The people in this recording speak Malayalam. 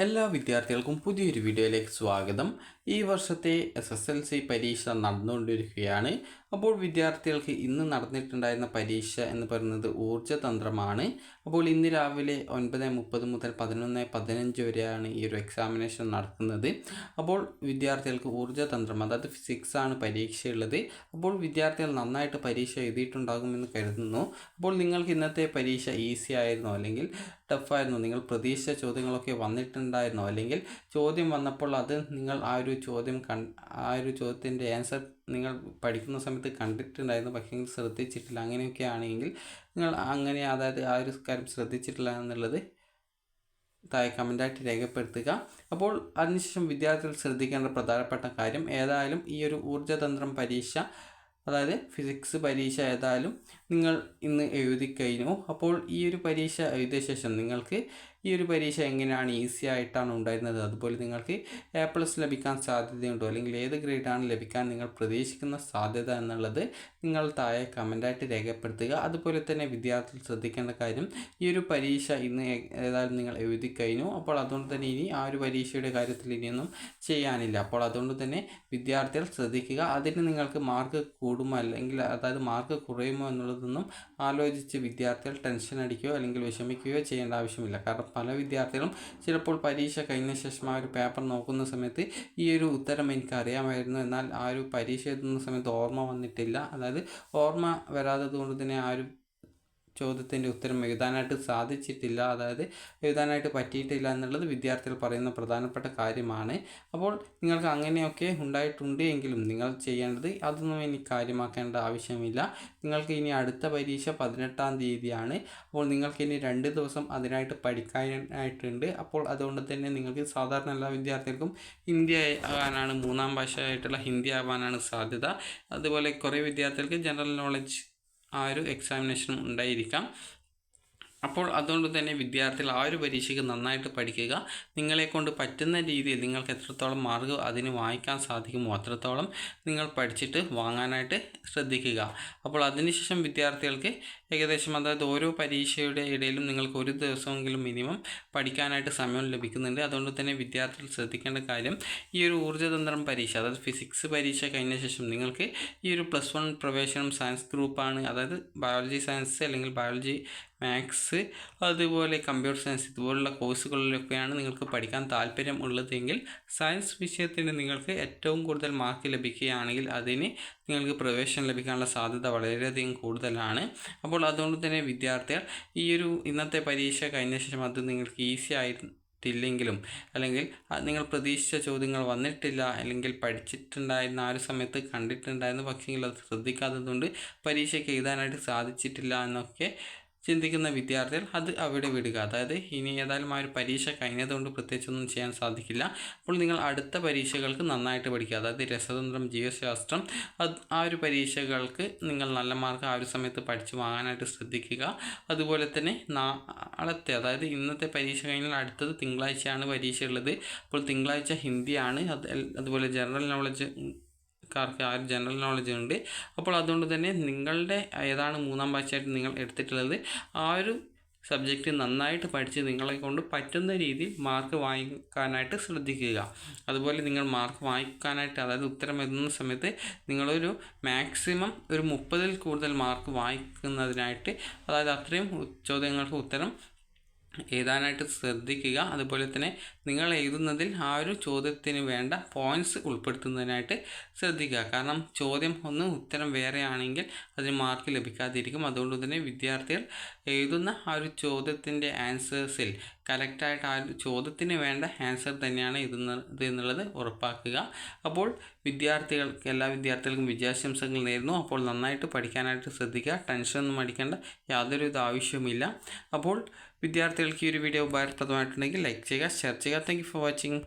എല്ലാ വിദ്യാർത്ഥികൾക്കും പുതിയൊരു വീഡിയോയിലേക്ക് സ്വാഗതം. ഈ വർഷത്തെ SSLC പരീക്ഷ നടന്നുകൊണ്ടിരിക്കുകയാണ്. അപ്പോൾ വിദ്യാർത്ഥികൾക്ക് ഇന്ന് നടന്നിട്ടുണ്ടായിരുന്ന പരീക്ഷ എന്ന് പറയുന്നത് ഊർജ്ജതന്ത്രമാണ്. അപ്പോൾ ഇന്ന് രാവിലെ 9:30 മുതൽ 11:15 വരെയാണ് ഈ ഒരു എക്സാമിനേഷൻ നടക്കുന്നത്. അപ്പോൾ വിദ്യാർത്ഥികൾക്ക് ഊർജ്ജതന്ത്രം, അതായത് ഫിസിക്സ് ആണ് പരീക്ഷയുള്ളത്. അപ്പോൾ വിദ്യാർത്ഥികൾ നന്നായിട്ട് പരീക്ഷ എഴുതിയിട്ടുണ്ടാകുമെന്ന് കരുതുന്നു. അപ്പോൾ നിങ്ങൾക്ക് ഇന്നത്തെ പരീക്ഷ ഈസി ആയിരുന്നോ അല്ലെങ്കിൽ ടഫായിരുന്നു? നിങ്ങൾ പ്രതീക്ഷിച്ച ചോദ്യങ്ങളൊക്കെ വന്നിട്ടുണ്ടായിരുന്നോ? അല്ലെങ്കിൽ ചോദ്യം വന്നപ്പോൾ അത് നിങ്ങൾ ആ ഒരു ചോദ്യത്തിൻ്റെ ആൻസർ നിങ്ങൾ പഠിക്കുന്ന സമയത്ത് കണ്ടിട്ടുണ്ടായിരുന്നു, പക്ഷേ ശ്രദ്ധിച്ചിട്ടില്ല, അങ്ങനെയൊക്കെ ആണെങ്കിൽ നിങ്ങൾ അതായത് ആ ഒരു കാര്യം ശ്രദ്ധിച്ചിട്ടില്ല എന്നുള്ളത് താഴെ കമൻ്റായിട്ട് രേഖപ്പെടുത്തുക. അപ്പോൾ അതിനുശേഷം വിദ്യാർത്ഥികൾ ശ്രദ്ധിക്കേണ്ട പ്രധാനപ്പെട്ട കാര്യം, ഏതായാലും ഈ ഒരു ഊർജ്ജതന്ത്രം പരീക്ഷ, അതായത് ഫിസിക്സ് പരീക്ഷ ഏതായാലും നിങ്ങൾ ഇന്ന് എഴുതി കഴിഞ്ഞു. അപ്പോൾ ഈ ഒരു പരീക്ഷ എഴുതിയ ശേഷം നിങ്ങൾക്ക് ഈ ഒരു പരീക്ഷ എങ്ങനെയാണ്, ഈസി ആയിട്ടാണ് ഉണ്ടായിരുന്നത്, അതുപോലെ നിങ്ങൾക്ക് A+ ലഭിക്കാൻ സാധ്യതയുണ്ടോ, അല്ലെങ്കിൽ ഏത് ഗ്രേഡാണ് ലഭിക്കാൻ നിങ്ങൾ പ്രതീക്ഷിക്കുന്ന സാധ്യത എന്നുള്ളത് നിങ്ങൾ താഴെ കമൻ്റായിട്ട് രേഖപ്പെടുത്തുക. അതുപോലെ തന്നെ വിദ്യാർത്ഥികൾ ശ്രദ്ധിക്കേണ്ട കാര്യം, ഈ ഒരു പരീക്ഷ ഇന്ന് ഏതായാലും നിങ്ങൾ എഴുതി കഴിഞ്ഞു. അപ്പോൾ അതുകൊണ്ട് തന്നെ ഇനി ആ ഒരു പരീക്ഷയുടെ കാര്യത്തിൽ ഇനിയൊന്നും ചെയ്യാനില്ല. അപ്പോൾ അതുകൊണ്ട് തന്നെ വിദ്യാർത്ഥികൾ ശ്രദ്ധിക്കുക. അതിന് നിങ്ങൾക്ക് മാർക്ക് കൂടുമോ അല്ലെങ്കിൽ അതായത് മാർക്ക് കുറയുമോ എന്നുള്ളതൊന്നും ആലോചിച്ച് വിദ്യാർത്ഥികൾ ടെൻഷൻ അടിക്കുകയോ അല്ലെങ്കിൽ വിഷമിക്കുകയോ ചെയ്യേണ്ട ആവശ്യമില്ല. കാരണം പല വിദ്യാർത്ഥികളും ചിലപ്പോൾ പരീക്ഷ കഴിഞ്ഞ ശേഷം ആ ഒരു പേപ്പർ നോക്കുന്ന സമയത്ത് ഈ ഒരു ഉത്തരം എനിക്ക് അറിയാമായിരുന്നു, എന്നാൽ ആ ഒരു പരീക്ഷ എഴുതുന്ന സമയത്ത് ഓർമ്മ വന്നിട്ടില്ല, അതായത് ഓർമ്മ വരാത്തത് കൊണ്ട് തന്നെ ആ ഒരു ചോദ്യത്തിൻ്റെ ഉത്തരം എഴുതാനായിട്ട് സാധിച്ചിട്ടില്ല, അതായത് എഴുതാനായിട്ട് പറ്റിയിട്ടില്ല എന്നുള്ളത് വിദ്യാർത്ഥികൾ പറയുന്ന പ്രധാനപ്പെട്ട കാര്യമാണ്. അപ്പോൾ നിങ്ങൾക്ക് അങ്ങനെയൊക്കെ ഉണ്ടായിട്ടുണ്ട് എങ്കിലും നിങ്ങൾ ചെയ്യേണ്ടത് അതൊന്നും ഇനി കാര്യമാക്കേണ്ട ആവശ്യമില്ല. നിങ്ങൾക്ക് ഇനി അടുത്ത പരീക്ഷ 18-ാം തീയതിയാണ്. അപ്പോൾ നിങ്ങൾക്ക് ഇനി 2 ദിവസം അതിനായിട്ട് പഠിക്കാനായിട്ടുണ്ട്. അപ്പോൾ അതുകൊണ്ട് തന്നെ നിങ്ങൾക്ക് സാധാരണ എല്ലാ വിദ്യാർത്ഥികൾക്കും ഹിന്ദി ആകാനാണ്, 3ാം ഭാഷയായിട്ടുള്ള ഹിന്ദി ആവാനാണ് സാധ്യത. അതുപോലെ കുറേ വിദ്യാർത്ഥികൾക്ക് ജനറൽ നോളജ് ആ ഒരു എക്സാമിനേഷൻ ഉണ്ടായിരിക്കാം. അപ്പോൾ അതുകൊണ്ട് തന്നെ വിദ്യാർത്ഥികൾ ആ ഒരു പരീക്ഷയ്ക്ക് നന്നായിട്ട് പഠിക്കുക. നിങ്ങളെക്കൊണ്ട് പറ്റുന്ന രീതിയിൽ നിങ്ങൾക്ക് എത്രത്തോളം മാർക്ക് അതിന് വാങ്ങിക്കാൻ സാധിക്കുമോ അത്രത്തോളം നിങ്ങൾ പഠിച്ചിട്ട് വാങ്ങാനായിട്ട് ശ്രദ്ധിക്കുക. അപ്പോൾ അതിനുശേഷം വിദ്യാർത്ഥികൾക്ക് ഏകദേശം, അതായത് ഓരോ പരീക്ഷയുടെ ഇടയിലും നിങ്ങൾക്ക് ഒരു ദിവസമെങ്കിലും മിനിമം പഠിക്കാനായിട്ട് സമയം ലഭിക്കുന്നുണ്ട്. അതുകൊണ്ട് തന്നെ വിദ്യാർത്ഥികൾ ശ്രദ്ധിക്കേണ്ട കാര്യം, ഈ ഒരു ഊർജ്ജതന്ത്രം പരീക്ഷ, അതായത് ഫിസിക്സ് പരീക്ഷ കഴിഞ്ഞ ശേഷം നിങ്ങൾക്ക് ഈ ഒരു +1 പ്രവേശനം സയൻസ് ഗ്രൂപ്പാണ്, അതായത് ബയോളജി സയൻസ് അല്ലെങ്കിൽ ബയോളജി മാത്സ് അതുപോലെ കമ്പ്യൂട്ടർ സയൻസ് ഇതുപോലുള്ള കോഴ്സുകളിലൊക്കെയാണ് നിങ്ങൾക്ക് പഠിക്കാൻ താല്പര്യം ഉള്ളതെങ്കിൽ സയൻസ് വിഷയത്തിന് നിങ്ങൾക്ക് ഏറ്റവും കൂടുതൽ മാർക്ക് ലഭിക്കുകയാണെങ്കിൽ അതിന് നിങ്ങൾക്ക് പ്രവേശനം ലഭിക്കാനുള്ള സാധ്യത വളരെയധികം കൂടുതലാണ്. അപ്പോൾ അതുകൊണ്ട് തന്നെ വിദ്യാർത്ഥികൾ ഈ ഒരു ഇന്നത്തെ പരീക്ഷ കഴിഞ്ഞ ശേഷം അത് നിങ്ങൾക്ക് ഈസി ആയിട്ടില്ലെങ്കിലും അല്ലെങ്കിൽ നിങ്ങൾ പ്രതീക്ഷിച്ച ചോദ്യങ്ങൾ വന്നിട്ടില്ല അല്ലെങ്കിൽ പഠിച്ചിട്ടുണ്ടായിരുന്ന ആ ഒരു സമയത്ത് കണ്ടിട്ടുണ്ടായിരുന്നു, പക്ഷേ അത് ശ്രദ്ധിക്കാത്തതുകൊണ്ട് പരീക്ഷയ്ക്ക് എഴുതാനായിട്ട് സാധിച്ചിട്ടില്ല എന്നൊക്കെ ചിന്തിക്കുന്ന വിദ്യാർത്ഥികൾ അത് അവിടെ വിടുക. അതായത് ഇനി ഏതായാലും ആ ഒരു പരീക്ഷ കഴിഞ്ഞതുകൊണ്ട് പ്രത്യേകിച്ചൊന്നും ചെയ്യാൻ സാധിക്കില്ല. അപ്പോൾ നിങ്ങൾ അടുത്ത പരീക്ഷകൾക്ക് നന്നായിട്ട് പഠിക്കുക. അതായത് രസതന്ത്രം, ജീവശാസ്ത്രം, ആ ഒരു പരീക്ഷകൾക്ക് നിങ്ങൾ നല്ല മാർക്ക് ആ ഒരു സമയത്ത് പഠിച്ച് വാങ്ങാനായിട്ട് ശ്രദ്ധിക്കുക. അതുപോലെ തന്നെ നാളത്തെ, അതായത് ഇന്നത്തെ പരീക്ഷ കഴിഞ്ഞാൽ അടുത്തത് തിങ്കളാഴ്ചയാണ് പരീക്ഷ ഉള്ളത്. അപ്പോൾ തിങ്കളാഴ്ച ഹിന്ദിയാണ്, അതുപോലെ ജനറൽ നോളജ് ക്കാർക്ക് ആ ഒരു ജനറൽ നോളജ് ഉണ്ട്. അപ്പോൾ അതുകൊണ്ട് തന്നെ നിങ്ങളുടെ ഏതാണ് 3ാം ഭാഷയായിട്ട് നിങ്ങൾ എടുത്തിട്ടുള്ളത് ആ ഒരു സബ്ജക്റ്റ് നന്നായിട്ട് പഠിച്ച് നിങ്ങളെ കൊണ്ട് പറ്റുന്ന രീതിയിൽ മാർക്ക് വാങ്ങിക്കാനായിട്ട് ശ്രദ്ധിക്കുക. അതുപോലെ നിങ്ങൾ മാർക്ക് വാങ്ങിക്കാനായിട്ട്, അതായത് ഉത്തരം എഴുതുന്ന സമയത്ത് നിങ്ങളൊരു മാക്സിമം ഒരു 30-ൽ കൂടുതൽ മാർക്ക് വാങ്ങിക്കുന്നതിനായിട്ട്, അതായത് അത്രയും ചോദ്യങ്ങൾക്ക് ഉത്തരം എഴുതാനായിട്ട് ശ്രദ്ധിക്കുക. അതുപോലെ തന്നെ നിങ്ങൾ എഴുതുന്നതിൽ ആ ഒരു ചോദ്യത്തിന് വേണ്ട പോയിൻറ്റ്സ് ഉൾപ്പെടുത്തുന്നതിനായിട്ട് ശ്രദ്ധിക്കുക. കാരണം ചോദ്യം ഒന്ന് ഉത്തരം വേറെ ആണെങ്കിൽ അതിന് മാർക്ക് ലഭിക്കാതിരിക്കും. അതുകൊണ്ട് തന്നെ വിദ്യാർത്ഥികൾ എഴുതുന്ന ആ ഒരു ചോദ്യത്തിൻ്റെ ആൻസേഴ്സിൽ കറക്റ്റായിട്ട് ആ ഒരു ചോദ്യത്തിന് വേണ്ട ആൻസർ തന്നെയാണ് എഴുതുന്നത് എന്നുള്ളത് ഉറപ്പാക്കുക. അപ്പോൾ എല്ലാ വിദ്യാർത്ഥികൾക്കും വിജയാശംസകൾ നേരുന്നു. അപ്പോൾ നന്നായിട്ട് പഠിക്കാനായിട്ട് ശ്രദ്ധിക്കുക. ടെൻഷനൊന്നും അടിക്കേണ്ട യാതൊരു ആവശ്യവുമില്ല. അപ്പോൾ വിദ്യാർത്ഥികൾക്ക് ഈ ഒരു വീഡിയോ ഉപകാരപ്രദമായിട്ടുണ്ടെങ്കിൽ ലൈക്ക് ചെയ്യുക, ഷെയർ ചെയ്യുക. Thank you for watching.